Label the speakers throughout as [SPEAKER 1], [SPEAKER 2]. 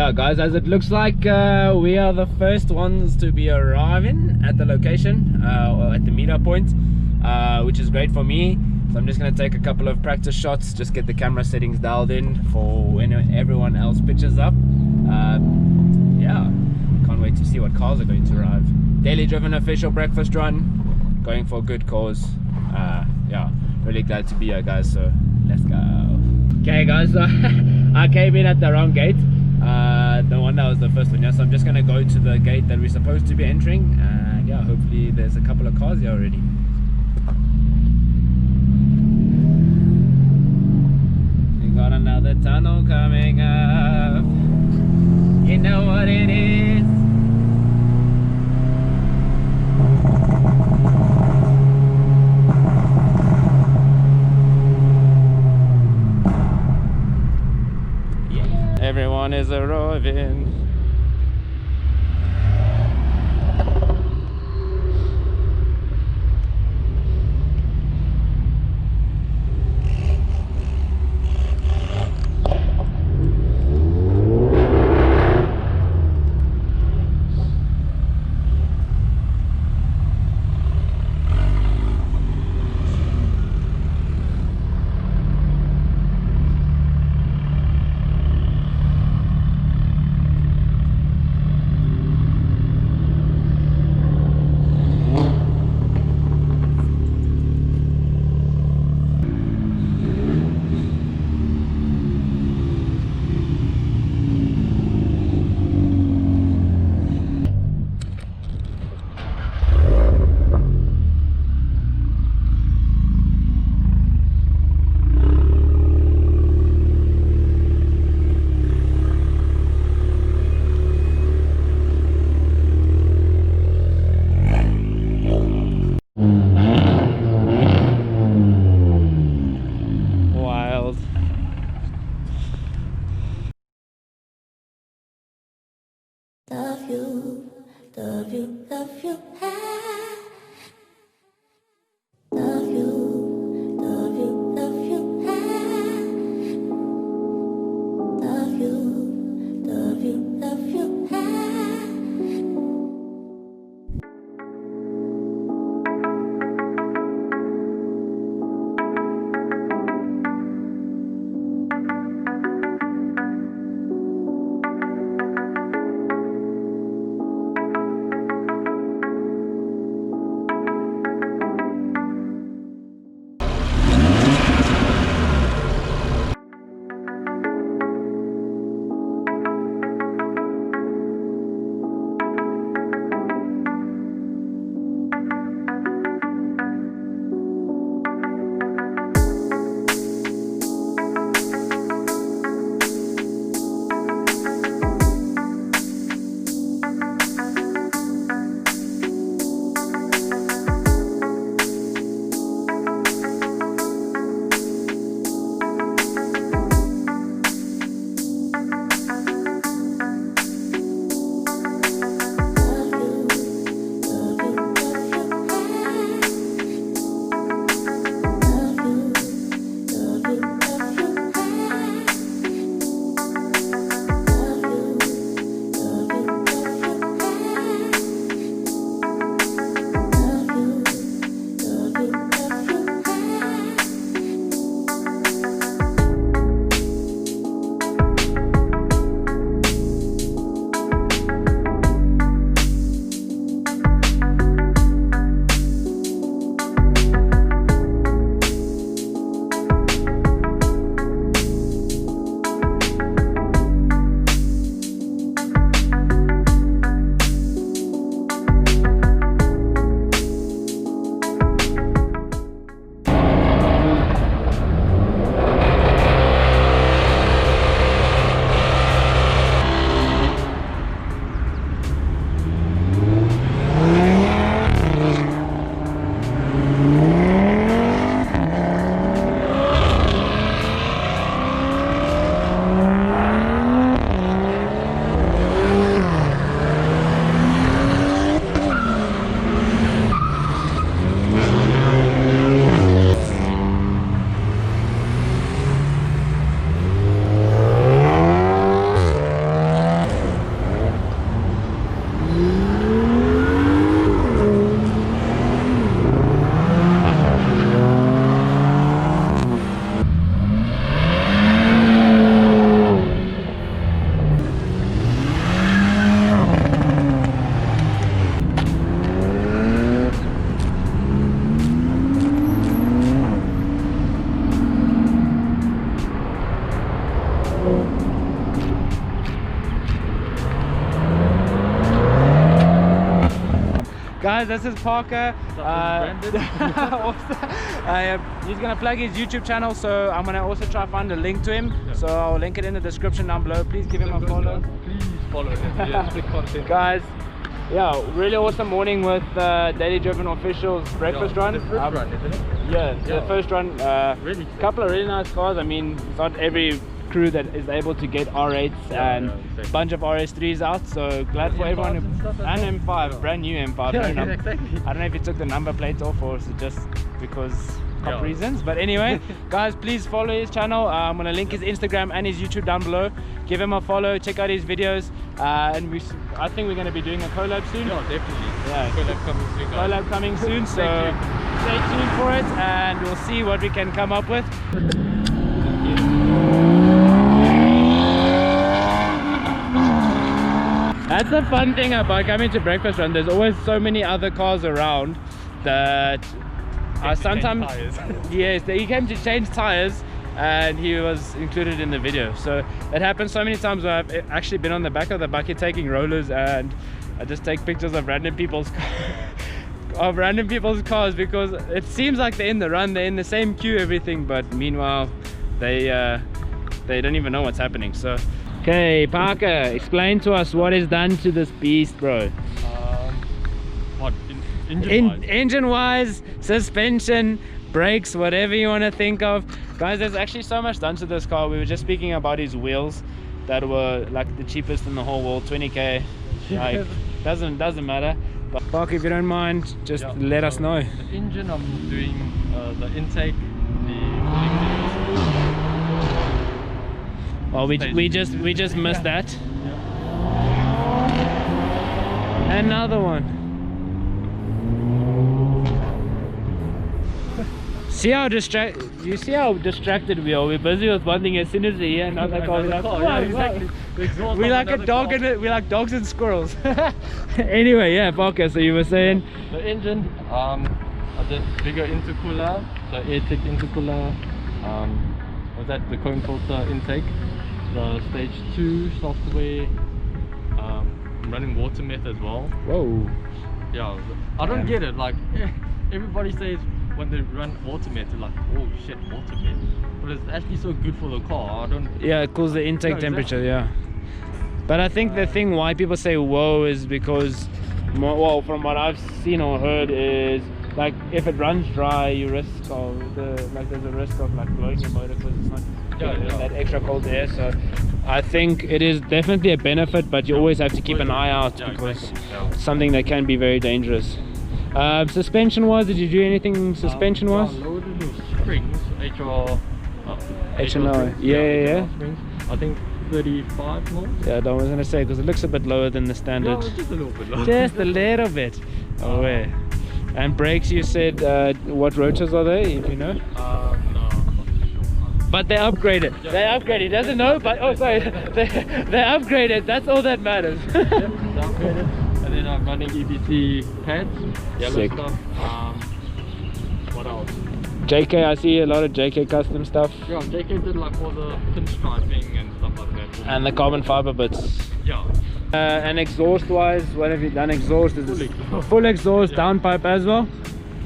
[SPEAKER 1] yeah guys, as it looks like we are the first ones to be arriving at the location or at the meetup point, which is great for me. So I'm just going to take a couple of practice shots, just get the camera settings dialed in for when everyone else pitches up. Yeah, can't wait to see what cars are going to arrive. Daily driven official breakfast run, going for a good cause. Yeah, really glad to be here guys, so let's go. Okay guys, so I came in at the wrong gate, the one that was the first one. Yeah, so I'm just gonna go to the gate that we're supposed to be entering, and yeah, hopefully there's a couple of cars here already. We got another tunnel coming up, you know what it is. Everyone is arriving. Wild.
[SPEAKER 2] Love you, love you, love you, hey. Love you, love you, love you, hey. Love you, love you, love you, hey.
[SPEAKER 1] guys, this is Parker. He's gonna plug his YouTube channel, so I'm gonna also try to find a link to him. So I'll link it in the description down below. Please give him a follow.
[SPEAKER 3] Please follow him. Yeah, big content.
[SPEAKER 1] Guys, yeah, really awesome morning with Daily Driven Officials breakfast run.
[SPEAKER 3] The first run, isn't it?
[SPEAKER 1] Yeah, the first run.
[SPEAKER 3] Really?
[SPEAKER 1] Couple of really nice cars. I mean, it's not every crew that is able to get R8s and
[SPEAKER 3] exactly.
[SPEAKER 1] bunch of RS3s out, so glad for everyone
[SPEAKER 3] and stuff as
[SPEAKER 1] and M5, brand new M5.
[SPEAKER 3] Exactly.
[SPEAKER 1] I don't know if he took the number plate off or is it just because of
[SPEAKER 3] Yeah.
[SPEAKER 1] reasons, but anyway, guys, please follow his channel. I'm gonna link his Instagram and his YouTube down below. Give him a follow, check out his videos, and I think we're gonna be doing a collab soon.
[SPEAKER 3] Yeah, definitely.
[SPEAKER 1] Yeah,
[SPEAKER 3] Collab coming soon, guys.
[SPEAKER 1] collab coming soon, so stay tuned for it and we'll see what we can come up with. That's the fun thing about coming to breakfast run. There's always so many other cars around that sometimes yes, he came to change tires and he was included in the video. So it happens so many times where I've actually been on the back of the bucket taking rollers and I just take pictures of random people's cars because it seems like they're in the run, they're in the same queue, everything, but meanwhile they don't even know what's happening. So okay, Parker, explain to us what is done to this beast, bro.
[SPEAKER 3] What? Engine-wise?
[SPEAKER 1] Engine-wise, suspension, brakes, whatever you want to think of. Guys, there's actually so much done to this car. We were just speaking about his wheels that were like the cheapest in the whole world, 20k. Like, doesn't matter. But Parker, if you don't mind, just let us know.
[SPEAKER 3] The engine, I'm doing the intake, the
[SPEAKER 1] Well, we just missed that. Another one. See how you see how distracted we are. We're busy with one thing. As soon as we hear another car, we're like,
[SPEAKER 3] yeah, exactly.
[SPEAKER 1] we like a dog we like dogs and squirrels. Anyway, yeah, Parker, so you were saying
[SPEAKER 3] the engine, I did bigger intercooler, the air-tick intercooler, was that the cone filter intake, the stage 2 software, I'm running water met as well.
[SPEAKER 1] whoa.
[SPEAKER 3] Yeah, I don't get it, like everybody says when they run water met, they're like, oh shit, water met, but it's actually so good for the car. I don't.
[SPEAKER 1] Yeah, it cools the intake temperature. Yeah, but I think the thing why people say whoa is because, well, from what I've seen or heard is like if it runs dry, you risk of there's a risk of like blowing your motor because it's not getting that extra cold air. So I think it is definitely a benefit, but you always have to keep an eye out because it's something that can be very dangerous. Suspension wise, did you do anything suspension wise?
[SPEAKER 3] Loaded with springs, HMO.
[SPEAKER 1] Yeah.
[SPEAKER 3] Springs. I think 35 mils.
[SPEAKER 1] Yeah, I was gonna say because it looks a bit lower than the standard.
[SPEAKER 3] Yeah, just a little bit lower.
[SPEAKER 1] Just a little bit. Oh yeah. And brakes, you said what rotors are they? If you know.
[SPEAKER 3] No, I'm not sure.
[SPEAKER 1] But they upgraded. They upgraded. He doesn't know, but oh sorry, they upgraded. That's all that matters.
[SPEAKER 3] Yep, they upgraded. And then I'm running EBC pads, yellow
[SPEAKER 1] Sick.
[SPEAKER 3] stuff. What else?
[SPEAKER 1] JK, I see a lot of JK custom stuff.
[SPEAKER 3] Yeah, JK did like all the pinstriping and stuff like that.
[SPEAKER 1] And the carbon fiber bits.
[SPEAKER 3] Yeah.
[SPEAKER 1] And exhaust wise, what have you done? Exhaust is this full exhaust, downpipe as well?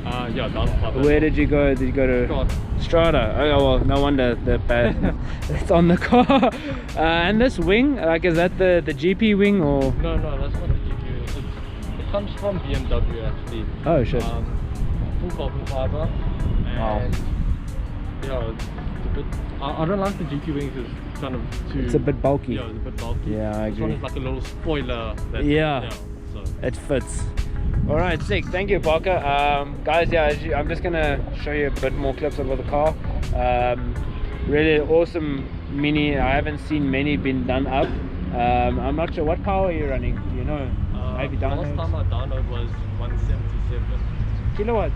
[SPEAKER 3] Yeah, downpipe.
[SPEAKER 1] Where did you go? Did you go to Strata? Oh well, no wonder the bad. It's on the car. And this wing, like, is that the GP wing or?
[SPEAKER 3] No, that's not the GP wing. It comes from BMW actually.
[SPEAKER 1] Oh shit.
[SPEAKER 3] Full carbon fiber. And yeah, it's a bit. I don't like the GP wings. It's kind of too.
[SPEAKER 1] It's a bit bulky.
[SPEAKER 3] Yeah, it's a bit bulky.
[SPEAKER 1] Yeah, I
[SPEAKER 3] This one
[SPEAKER 1] agree.
[SPEAKER 3] is like a little spoiler.
[SPEAKER 1] Yeah.
[SPEAKER 3] So.
[SPEAKER 1] It fits. All right, sick. Thank you, Parker. Guys, yeah, I'm just gonna show you a bit more clips of the car. Really awesome Mini. I haven't seen many been done up. I'm not sure what power are you running. Do you know? Maybe download.
[SPEAKER 3] Last time I downloaded was 177
[SPEAKER 1] kilowatts.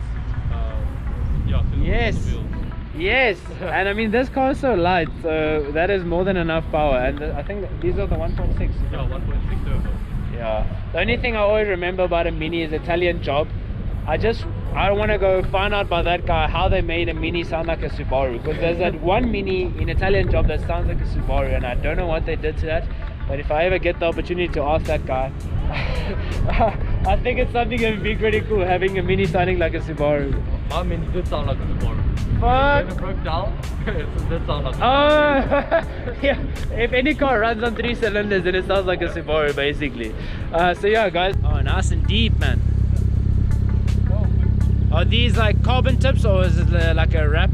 [SPEAKER 3] Yeah.
[SPEAKER 1] Yes. Yes, and I mean this car is so light, so that is more than enough power. And I think these are the 1.6.
[SPEAKER 3] Yeah, 1.6 turbo.
[SPEAKER 1] Yeah. The only thing I always remember about a Mini is Italian job. I want to go find out by that guy how they made a Mini sound like a Subaru, because there's that one Mini in Italian job that sounds like a Subaru, and I don't know what they did to that. But if I ever get the opportunity to ask that guy, I think it's something that would be pretty cool, having a Mini sounding like a Subaru.
[SPEAKER 3] My Mini did sound like a Subaru.
[SPEAKER 1] Fuck!
[SPEAKER 3] When it broke down, it did sound like a
[SPEAKER 1] Oh! Yeah, if any car runs on 3 cylinders, then it sounds like a Subaru, basically. So yeah, guys. Oh, nice and deep, man. Are these like carbon tips, or is it like a wrap?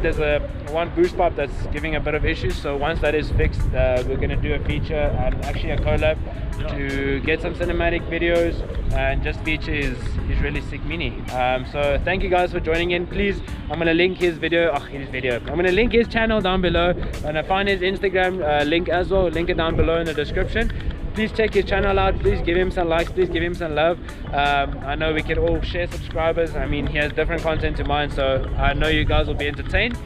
[SPEAKER 1] There's a one boost pipe that's giving a bit of issues, so once that is fixed, we're going to do a feature, actually a collab, to get some cinematic videos and just feature his really sick Mini. So thank you guys for joining in. Please, I'm going to link his video, I'm going to link his channel down below, and I find his Instagram link as well, link it down below in the description. Please check his channel out, please give him some likes, please give him some love. I know we can all share subscribers. I mean, he has different content to mine, so I know you guys will be entertained.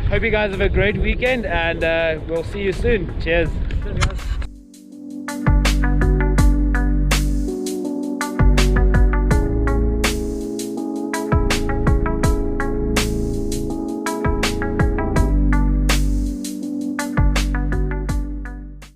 [SPEAKER 1] Hope you guys have a great weekend, and we'll see you soon. Cheers.